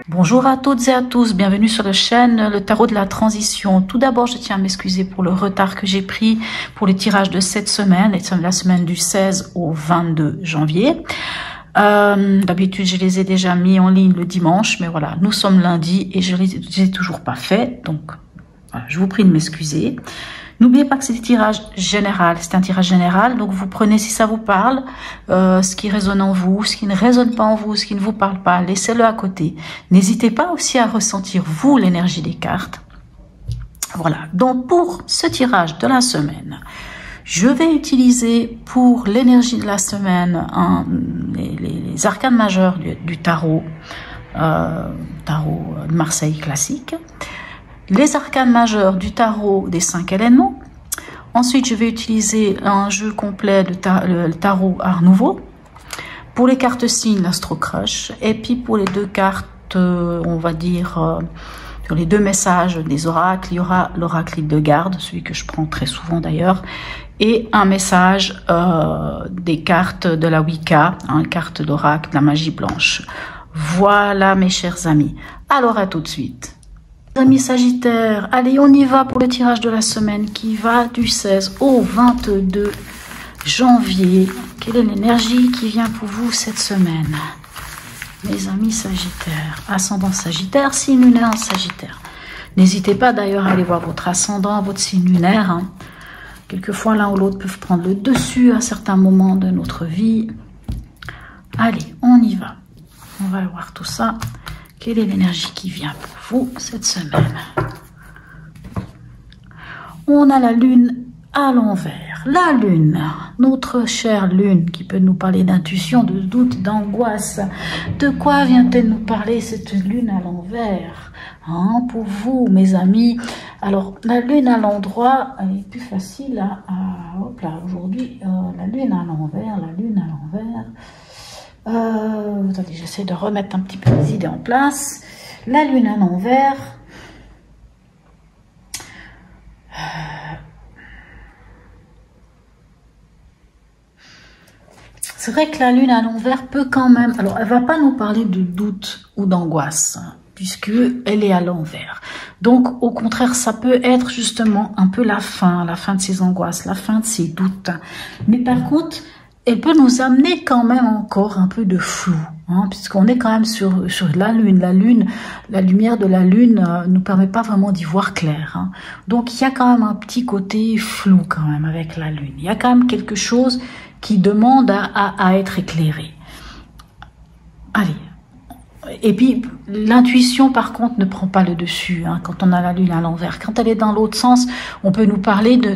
Bonjour à toutes et à tous, bienvenue sur la chaîne Le Tarot de la Transition. Tout d'abord, je tiens à m'excuser pour le retard que j'ai pris pour les tirages de cette semaine, la semaine du 16 au 22 janvier. D'habitude, je les ai déjà mis en ligne le dimanche, mais voilà, nous sommes lundi et je les ai toujours pas fait, donc voilà, je vous prie de m'excuser. N'oubliez pas que c'est un tirage général, donc vous prenez si ça vous parle, ce qui résonne en vous, ce qui ne résonne pas en vous, ce qui ne vous parle pas, laissez-le à côté. N'hésitez pas aussi à ressentir vous l'énergie des cartes. Voilà, donc pour ce tirage de la semaine, je vais utiliser pour l'énergie de la semaine les arcanes majeurs du tarot, tarot de Marseille classique. Les arcanes majeurs du tarot des 5 éléments. Ensuite, je vais utiliser un jeu complet de le tarot Art Nouveau. Pour les cartes signes, l'Astro Crush. Et puis pour les deux cartes, on va dire, sur les deux messages des oracles, il y aura l'oracle Hildegarde, celui que je prends très souvent d'ailleurs, et un message des cartes de la Wicca, carte d'oracle de la magie blanche. Voilà mes chers amis. Alors à tout de suite. Amis Sagittaires, allez on y va pour le tirage de la semaine qui va du 16 au 22 janvier. Quelle est l'énergie qui vient pour vous cette semaine? Mes amis Sagittaires, ascendant Sagittaire, signe lunaire en Sagittaire. N'hésitez pas d'ailleurs à aller voir votre ascendant, votre signe lunaire. Quelquefois l'un ou l'autre peuvent prendre le dessus à certains moments de notre vie. Allez, on y va. On va voir tout ça. Quelle est l'énergie qui vient pour vous cette semaine? On a la lune à l'envers. La lune, notre chère lune qui peut nous parler d'intuition, de doute, d'angoisse. De quoi vient-elle nous parler cette lune à l'envers pour vous, mes amis? Alors, la lune à l'endroit, elle est plus facile hop là, aujourd'hui, la lune à l'envers, la lune à l'envers. Attendez, j'essaie de remettre un petit peu les idées en place. La lune à l'envers. C'est vrai que la lune à l'envers peut quand même... Alors, elle va pas nous parler de doute ou d'angoisse, puisque elle est à l'envers. Donc, au contraire, ça peut être justement un peu la fin de ses angoisses, la fin de ses doutes. Mais par contre... elle peut nous amener quand même encore un peu de flou, puisqu'on est quand même sur la lune. La lumière de la lune nous permet pas vraiment d'y voir clair. Donc il y a quand même un petit côté flou quand même avec la lune. Il y a quand même quelque chose qui demande à être éclairé. Allez. Et puis l'intuition par contre ne prend pas le dessus quand on a la lune à l'envers. Quand elle est dans l'autre sens, on peut nous parler de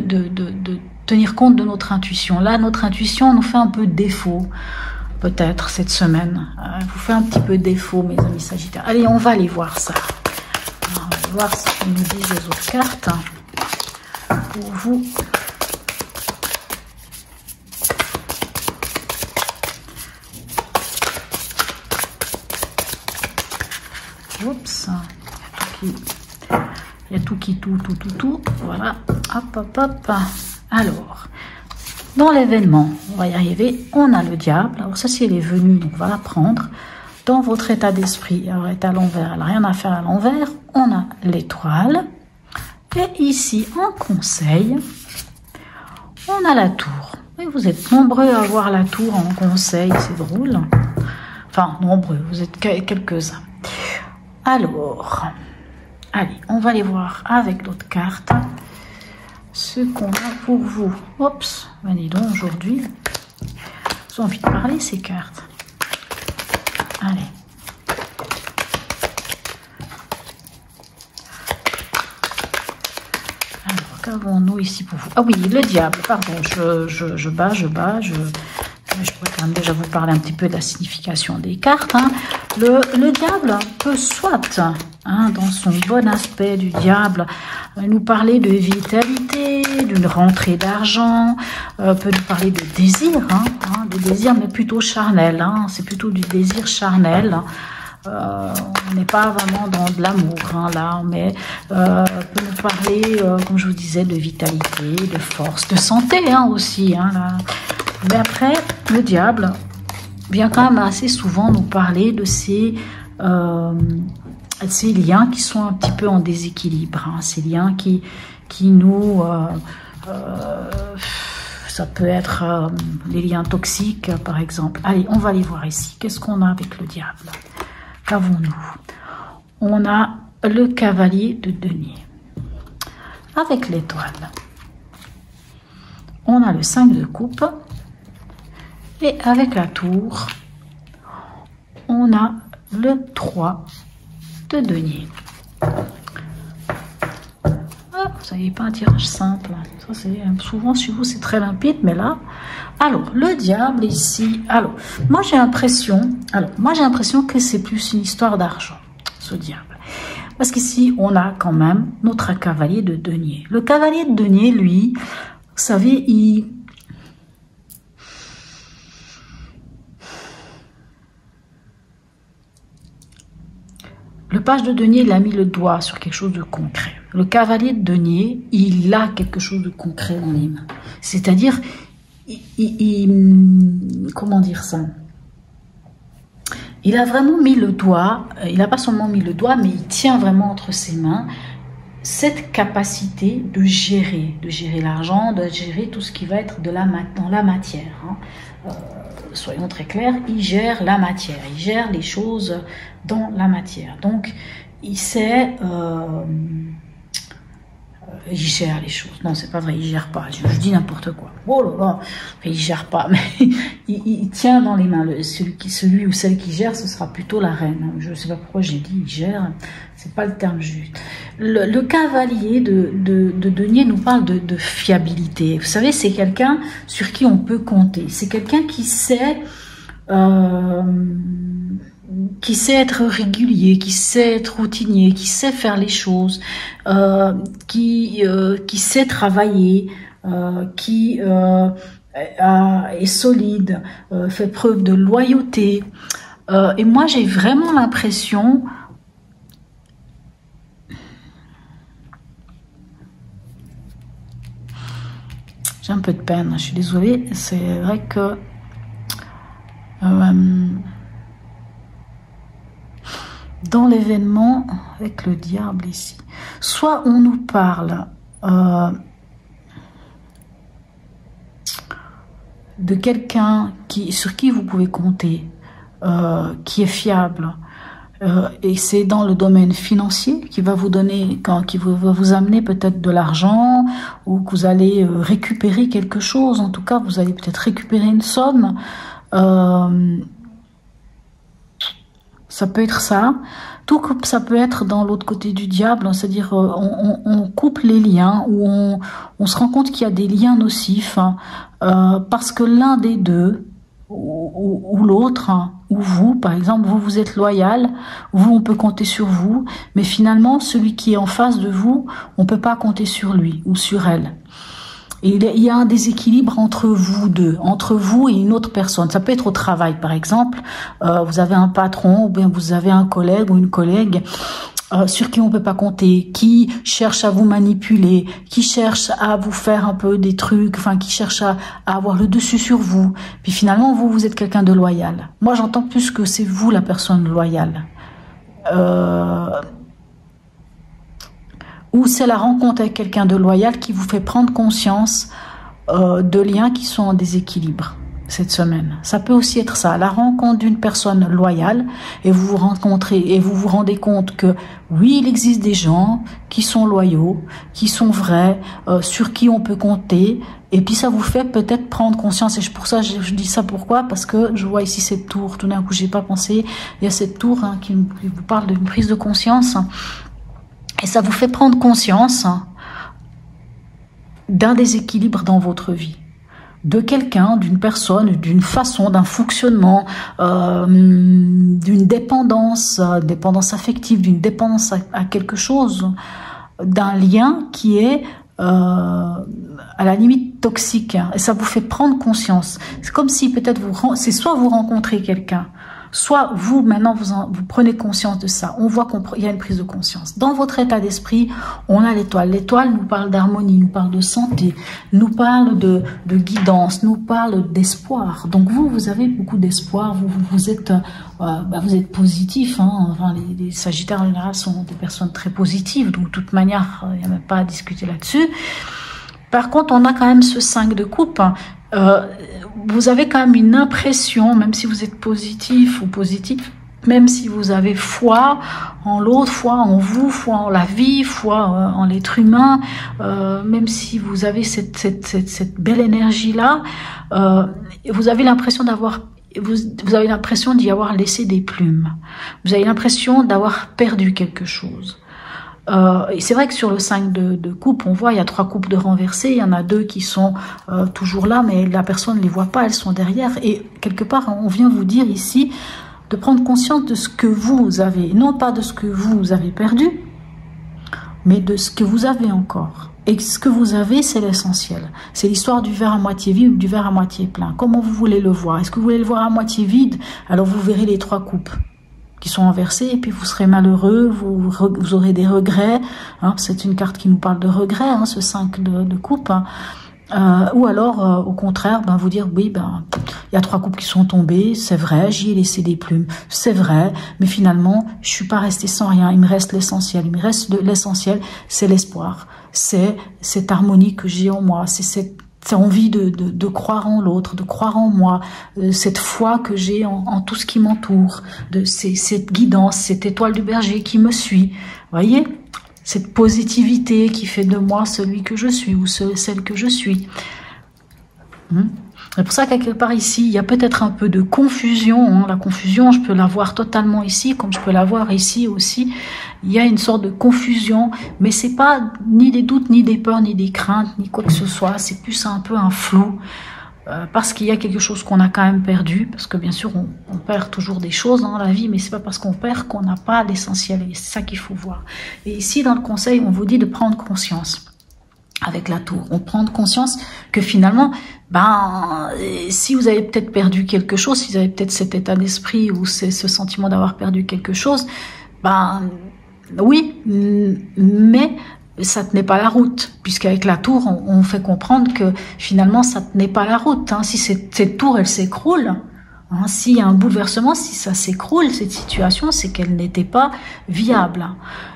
tenir compte de notre intuition. Là, notre intuition nous fait un peu défaut, peut-être, cette semaine. Elle vous fait un petit peu défaut, mes amis Sagittaires. Allez, on va aller voir ça. On va voir ce que nous disent les autres cartes pour vous. Oups. Il y a tout. Voilà. Hop. Alors, dans l'événement, on va y arriver, on a le diable. Alors ça, si elle est venue, donc on va la prendre. Dans votre état d'esprit, alors elle est à l'envers, elle n'a rien à faire à l'envers. On a l'étoile. Et ici, en conseil, on a la tour. Et vous êtes nombreux à voir la tour en conseil, c'est drôle. Enfin, nombreux, vous êtes quelques-uns. Alors, allez, on va les voir avec l'autre carte. Ce qu'on a pour vous. Oups, ben dis donc, aujourd'hui, j'ai envie de parler ces cartes. Allez. Alors, qu'avons-nous ici pour vous? Ah oui, le diable, pardon, je pourrais quand même déjà vous parler un petit peu de la signification des cartes. Le diable peut soit, dans son bon aspect du diable, nous parler de vitalité, d'une rentrée d'argent, peut nous parler de désir, de désir mais plutôt charnel, c'est plutôt du désir charnel. On n'est pas vraiment dans de l'amour, là, mais peut nous parler, comme je vous disais, de vitalité, de force, de santé aussi. Là. Mais après, le diable vient quand même assez souvent nous parler de ces ces liens qui sont un petit peu en déséquilibre, hein, ces liens qui nous... ça peut être les liens toxiques, par exemple. Allez, on va aller voir ici. Qu'est-ce qu'on a avec le diable? Qu'avons-nous? On a le cavalier de denier. Avec l'étoile. On a le 5 de coupe. Et avec la tour, on a le 3 de denier. Ah, vous n'avez pas un tirage simple. Ça, c'est souvent chez vous, c'est très limpide, mais là... Alors, le diable ici... Alors, moi j'ai l'impression que c'est plus une histoire d'argent, ce diable. Parce qu'ici, on a quand même notre cavalier de denier. Le cavalier de denier, lui, vous savez, le page de denier, il a mis le doigt sur quelque chose de concret. Le cavalier de denier, il a quelque chose de concret dans les mains. C'est-à-dire, comment dire ça? Il a vraiment mis le doigt, il n'a pas seulement mis le doigt, mais il tient vraiment entre ses mains cette capacité de gérer l'argent, de gérer tout ce qui va être dans la matière. Hein. Soyons très clairs, il gère la matière, il gère les choses dans la matière. Donc, il sait... il gère les choses. Non, c'est pas vrai, il gère pas. Je dis n'importe quoi. Oh là là, il gère pas, mais il tient dans les mains. Celui ou celle qui gère, ce sera plutôt la reine. Je ne sais pas pourquoi j'ai dit il gère. C'est pas le terme juste. Le cavalier de denier nous parle de fiabilité. Vous savez, c'est quelqu'un sur qui on peut compter. C'est quelqu'un qui sait être régulier, qui sait être routinier, qui sait faire les choses, qui sait travailler, qui est solide, fait preuve de loyauté. Et moi, j'ai vraiment l'impression... J'ai un peu de peine, je suis désolée. C'est vrai que... dans l'événement avec le diable ici, soit on nous parle de quelqu'un sur qui vous pouvez compter, qui est fiable, et c'est dans le domaine financier qui va vous donner, qui va vous amener peut-être de l'argent, ou que vous allez récupérer quelque chose. En tout cas, vous allez peut-être récupérer une somme. Ça peut être ça, tout comme ça peut être dans l'autre côté du diable, c'est-à-dire on coupe les liens, ou on se rend compte qu'il y a des liens nocifs, parce que l'un des deux, ou l'autre, ou vous, par exemple, vous êtes loyal, vous, on peut compter sur vous, mais finalement, celui qui est en face de vous, on peut pas compter sur lui ou sur elle. Et il y a un déséquilibre entre vous deux, entre vous et une autre personne. Ça peut être au travail, par exemple. Vous avez un patron, ou bien vous avez un collègue ou une collègue sur qui on peut pas compter, qui cherche à vous manipuler, qui cherche à vous faire un peu des trucs, enfin qui cherche à avoir le dessus sur vous. Puis finalement, vous êtes quelqu'un de loyal. Moi, j'entends plus que c'est vous la personne loyale. Ou c'est la rencontre avec quelqu'un de loyal qui vous fait prendre conscience de liens qui sont en déséquilibre cette semaine. Ça peut aussi être ça, la rencontre d'une personne loyale, et vous vous rencontrez et vous vous rendez compte que oui, il existe des gens qui sont loyaux, qui sont vrais, sur qui on peut compter, et puis ça vous fait peut-être prendre conscience. Et pour ça, je dis ça pourquoi? Parce que je vois ici cette tour, tout d'un coup j'ai pas pensé, il y a cette tour qui vous parle d'une prise de conscience. Et ça vous fait prendre conscience d'un déséquilibre dans votre vie, de quelqu'un, d'une personne, d'une façon, d'un fonctionnement, d'une dépendance affective, d'une dépendance à quelque chose, d'un lien qui est à la limite toxique. Et ça vous fait prendre conscience. C'est comme si peut-être c'est soit vous rencontrez quelqu'un Soit vous, maintenant, vous prenez conscience de ça. On voit qu'il y a une prise de conscience. Dans votre état d'esprit, on a l'étoile. L'étoile nous parle d'harmonie, nous parle de santé, nous parle de guidance, nous parle d'espoir. Donc vous avez beaucoup d'espoir. Vous êtes positif. Hein. Enfin, les Sagittaires en général sont des personnes très positives. Donc de toute manière, il n'y a même pas à discuter là-dessus. Par contre, on a quand même ce 5 de coupe. Vous avez quand même une impression, même si vous êtes positif ou positif, même si vous avez foi en l'autre, foi en vous, foi en la vie, foi en l'être humain, même si vous avez cette belle énergie-là, vous avez l'impression d'avoir... Vous avez l'impression d'y avoir laissé des plumes. Vous avez l'impression d'avoir perdu quelque chose. Et c'est vrai que sur le 5 de coupe, on voit il y a 3 coupes de renversées, il y en a 2 qui sont toujours là, mais la personne ne les voit pas, elles sont derrière. Et quelque part, on vient vous dire ici de prendre conscience de ce que vous avez, non pas de ce que vous avez perdu, mais de ce que vous avez encore. Et ce que vous avez, c'est l'essentiel. C'est l'histoire du verre à moitié vide ou du verre à moitié plein. Comment vous voulez le voir? Est-ce que vous voulez le voir à moitié vide? Alors vous verrez les 3 coupes qui sont inversées, et puis vous serez malheureux, vous aurez des regrets. Hein, c'est une carte qui nous parle de regrets, hein, ce 5 de coupe. Hein. Ou alors, au contraire, vous dire, oui, il y a 3 coupes qui sont tombées, c'est vrai, j'y ai laissé des plumes, c'est vrai, mais finalement, je suis pas restée sans rien, il me reste l'essentiel. Il me reste l'essentiel, c'est l'espoir, c'est cette harmonie que j'ai en moi, c'est cette envie de croire en l'autre, de croire en moi, cette foi que j'ai en tout ce qui m'entoure, cette guidance, cette étoile du berger qui me suit, voyez, cette positivité qui fait de moi celui que je suis ou celle que je suis. C'est pour ça qu'à quelque part ici, il y a peut-être un peu de confusion. Hein. La confusion, je peux la voir totalement ici, comme je peux la voir ici aussi. Il y a une sorte de confusion, mais c'est pas ni des doutes, ni des peurs, ni des craintes, ni quoi que ce soit. C'est plus un peu un flou, parce qu'il y a quelque chose qu'on a quand même perdu. Parce que bien sûr, on perd toujours des choses dans la vie, mais c'est pas parce qu'on perd qu'on n'a pas l'essentiel. Et c'est ça qu'il faut voir. Et ici, dans le conseil, on vous dit de prendre conscience. Avec la tour, on prend conscience que finalement, si vous avez peut-être perdu quelque chose, si vous avez peut-être cet état d'esprit ou ce sentiment d'avoir perdu quelque chose, oui, mais ça tenait pas la route, puisqu'avec la tour, on fait comprendre que finalement, ça tenait pas la route. Hein. Si cette tour, elle s'écroule, hein, s'il y a un bouleversement, si ça s'écroule, cette situation, c'est qu'elle n'était pas viable.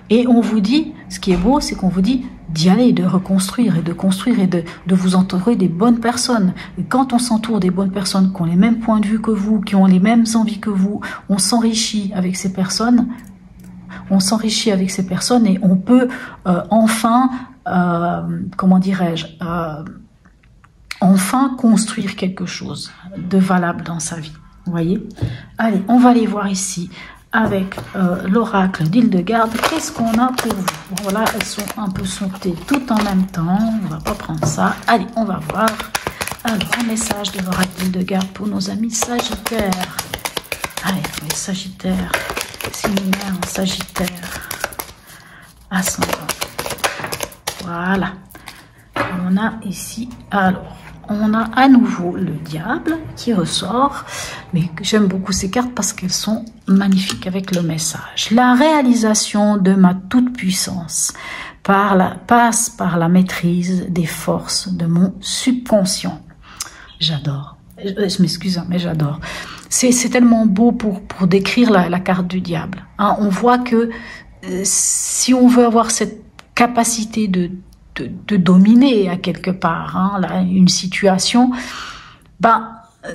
Et on vous dit, ce qui est beau, c'est qu'on vous dit d'y aller, de reconstruire et de construire et de vous entourer des bonnes personnes. Et quand on s'entoure des bonnes personnes qui ont les mêmes points de vue que vous, qui ont les mêmes envies que vous, on s'enrichit avec ces personnes. On s'enrichit avec ces personnes et on peut enfin, comment dirais-je, enfin construire quelque chose de valable dans sa vie. Vous voyez? Allez, on va aller voir ici avec l'oracle d'Hildegarde. Qu'est-ce qu'on a pour vous? Voilà, elles sont un peu sautées tout en même temps. On va pas prendre ça. Allez, on va voir. Alors, un message de l'oracle d'Hildegarde pour nos amis Sagittaires. Allez, les Sagittaires. Lunaire en Sagittaire. Ascendant. Voilà. On a ici, alors, on a à nouveau le diable qui ressort, mais j'aime beaucoup ces cartes parce qu'elles sont magnifiques avec le message. La réalisation de ma toute-puissance passe par la maîtrise des forces de mon subconscient. J'adore. Je m'excuse, mais j'adore. C'est tellement beau pour décrire la carte du diable. Hein, on voit que si on veut avoir cette capacité de dominer à quelque part une situation,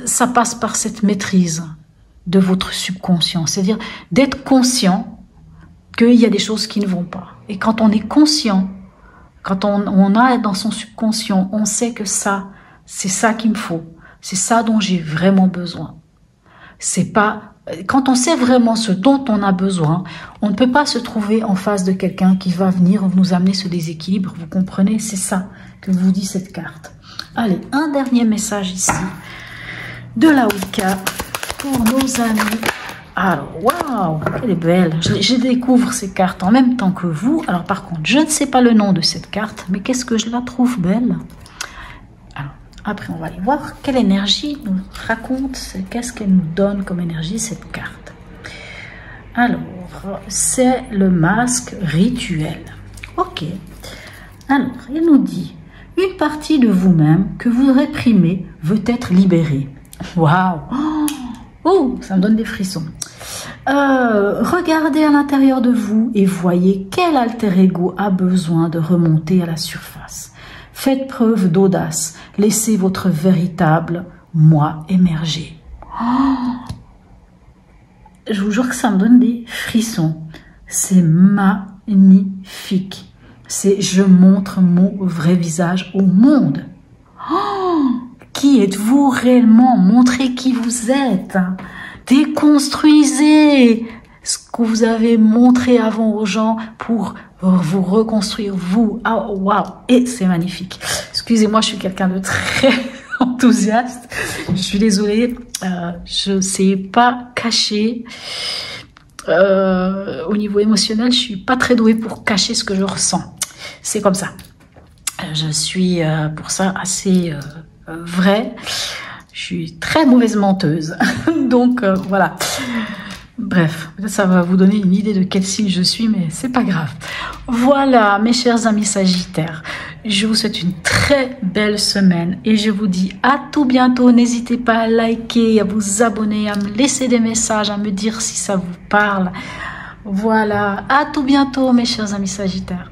ça passe par cette maîtrise de votre subconscient. C'est-à-dire d'être conscient qu'il y a des choses qui ne vont pas. Et quand on est conscient, quand on a dans son subconscient, on sait que ça, c'est ça qu'il me faut. C'est ça dont j'ai vraiment besoin. C'est pas quand on sait vraiment ce dont on a besoin, on ne peut pas se trouver en face de quelqu'un qui va venir nous amener ce déséquilibre. Vous comprenez? C'est ça que vous dit cette carte. Allez, un dernier message ici de la Wicca pour nos amis. Alors, waouh, elle est belle. Je découvre ces cartes en même temps que vous. Alors, par contre, je ne sais pas le nom de cette carte, mais qu'est-ce que je la trouve belle. Alors, Après, on va aller voir quelle énergie nous raconte, qu'est-ce qu'elle nous donne comme énergie, cette carte. Alors, c'est le masque rituel. Ok. Alors, il nous dit, une partie de vous-même que vous réprimez veut être libérée. Waouh! Oh, ça me donne des frissons. Regardez à l'intérieur de vous et voyez quel alter ego a besoin de remonter à la surface. Faites preuve d'audace. Laissez votre véritable moi émerger. Je vous jure que ça me donne des frissons. C'est magnifique. C'est je montre mon vrai visage au monde. Qui êtes-vous réellement? Montrez qui vous êtes. Déconstruisez ce que vous avez montré avant aux gens pour vous reconstruire vous. Ah, waouh! Et c'est magnifique. Excusez-moi, je suis quelqu'un de très enthousiaste. Je suis désolée. Je ne sais pas cacher. Au niveau émotionnel, je suis pas très douée pour cacher ce que je ressens. C'est comme ça. Je suis pour ça assez vraie. Je suis très mauvaise menteuse. Donc voilà. Bref, peut-être ça va vous donner une idée de quel signe je suis, mais c'est pas grave. Voilà, mes chers amis Sagittaires. Je vous souhaite une très belle semaine et je vous dis à tout bientôt. N'hésitez pas à liker, à vous abonner, à me laisser des messages, à me dire si ça vous parle. Voilà, à tout bientôt mes chers amis Sagittaires.